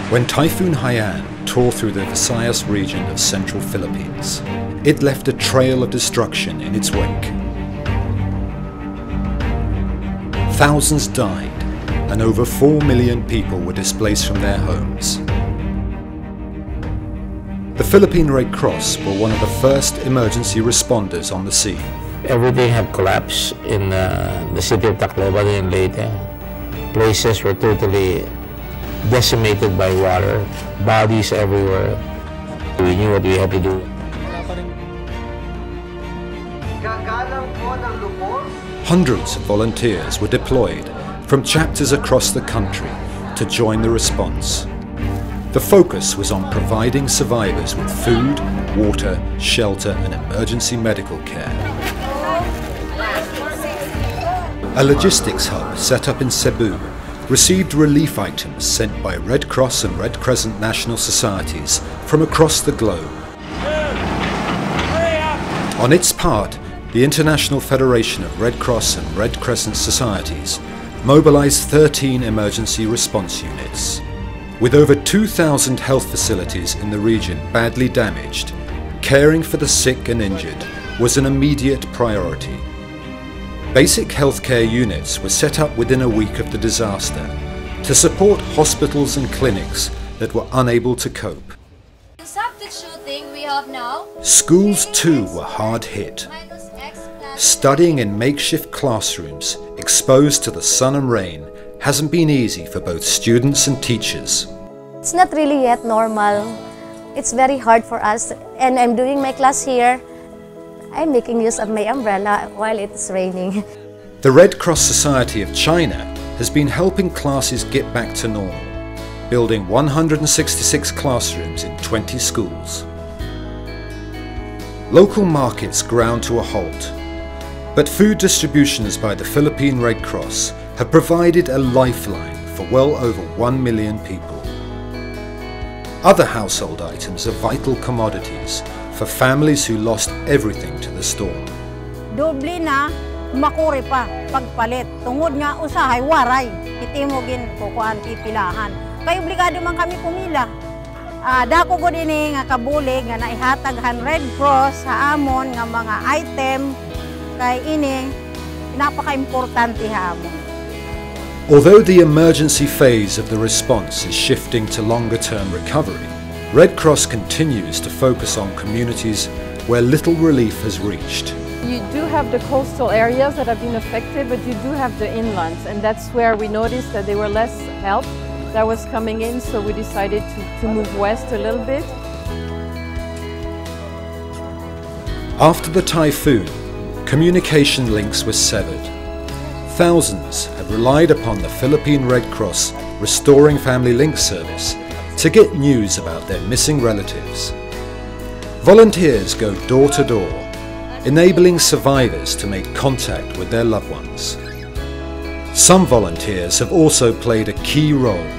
When Typhoon Haiyan tore through the Visayas region of central Philippines, it left a trail of destruction in its wake. Thousands died, and over 4 million people were displaced from their homes. The Philippine Red Cross were one of the first emergency responders on the scene. Everything had collapsed in the city of Tacloban and Leyte. Places were totally decimated by water, bodies everywhere. We knew what we had to do. Hundreds of volunteers were deployed from chapters across the country to join the response. The focus was on providing survivors with food, water, shelter and emergency medical care. A logistics hub set up in Cebu received relief items sent by Red Cross and Red Crescent national societies from across the globe. On its part, the International Federation of Red Cross and Red Crescent Societies mobilized 13 emergency response units. With over 2,000 health facilities in the region badly damaged, caring for the sick and injured was an immediate priority. Basic healthcare units were set up within a week of the disaster to support hospitals and clinics that were unable to cope. The subject shooting we have now. Schools too were hard hit. Studying in makeshift classrooms exposed to the sun and rain hasn't been easy for both students and teachers. It's not really yet normal. It's very hard for us, and I'm doing my class here. I'm making use of my umbrella while it's raining. The Red Cross Society of China has been helping classes get back to normal, building 166 classrooms in 20 schools. Local markets ground to a halt, but food distributions by the Philippine Red Cross have provided a lifeline for well over 1 million people. Other household items are vital commodities for families who lost everything to the storm. Doble na, makuri pa, pagpalit. Tungod nga usahay, waray. Itimogin ko kuan pipilahan. Kaya obligado man kami pumila. Dako ko din nga kabulig nga naihataghan Red Cross sa amon nga mga item kay ini napaka-importante hamon. Although the emergency phase of the response is shifting to longer-term recovery, Red Cross continues to focus on communities where little relief has reached. You do have the coastal areas that have been affected, but you do have the inlands, and that's where we noticed that there were less help that was coming in, so we decided to move west a little bit. After the typhoon, communication links were severed. Thousands have relied upon the Philippine Red Cross Restoring Family Link service to get news about their missing relatives. Volunteers go door to door, enabling survivors to make contact with their loved ones. Some volunteers have also played a key role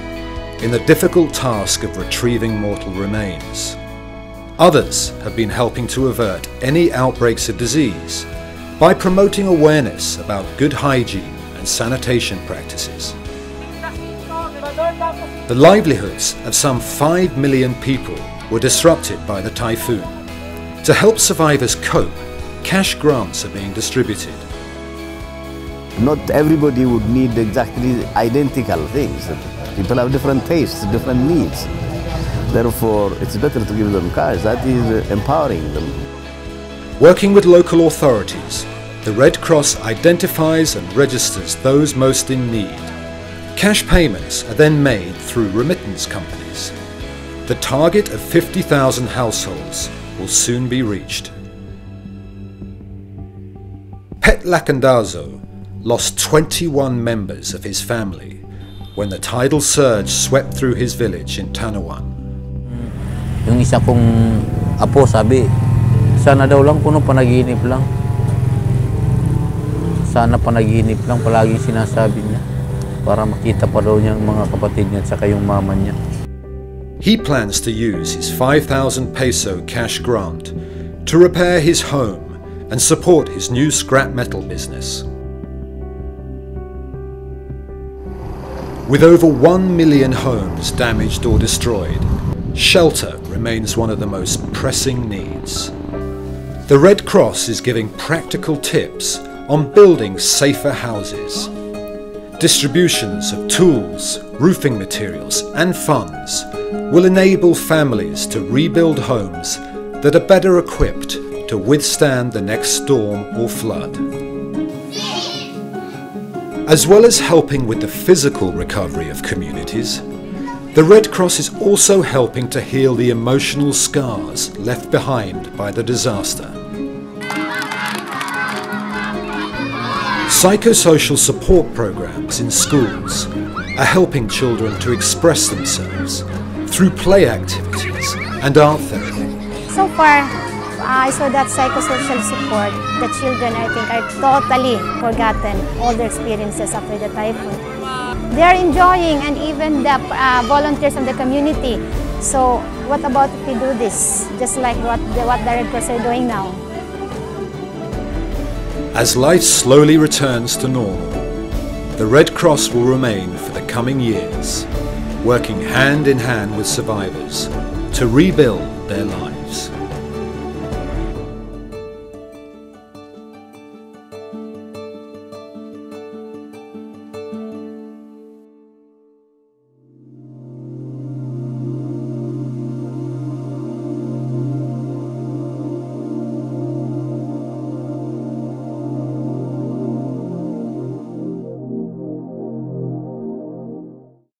in the difficult task of retrieving mortal remains. Others have been helping to avert any outbreaks of disease by promoting awareness about good hygiene and sanitation practices. The livelihoods of some 5 million people were disrupted by the typhoon. To help survivors cope, cash grants are being distributed. Not everybody would need exactly identical things. People have different tastes, different needs. Therefore, it's better to give them cash. That is empowering them. Working with local authorities, the Red Cross identifies and registers those most in need. Cash payments are then made through remittance companies. The target of 50,000 households will soon be reached. Pet Lacandazo lost 21 members of his family when the tidal surge swept through his village in Tanawan. Yung isa kong apo sabi, sana daw lang puno panaginip lang. Sana panaginip lang palaging sinasabi niya para makita pa daw niya ang mga kapatid niya at saka yung mama niya. He plans to use his 5,000 peso cash grant to repair his home and support his new scrap metal business. With over 1 million homes damaged or destroyed, shelter remains one of the most pressing needs. The Red Cross is giving practical tips on building safer houses. Distributions of tools, roofing materials and funds will enable families to rebuild homes that are better equipped to withstand the next storm or flood. As well as helping with the physical recovery of communities, the Red Cross is also helping to heal the emotional scars left behind by the disaster. Psychosocial support programs in schools are helping children to express themselves through play activities and art therapy. So far, I saw that psychosocial support, the children I think are totally forgotten all their experiences after the typhoon. They are enjoying, and even the volunteers from the community. So what about if we do this, just like what the Red Cross are doing now? As life slowly returns to normal, the Red Cross will remain for the coming years, working hand in hand with survivors to rebuild their lives.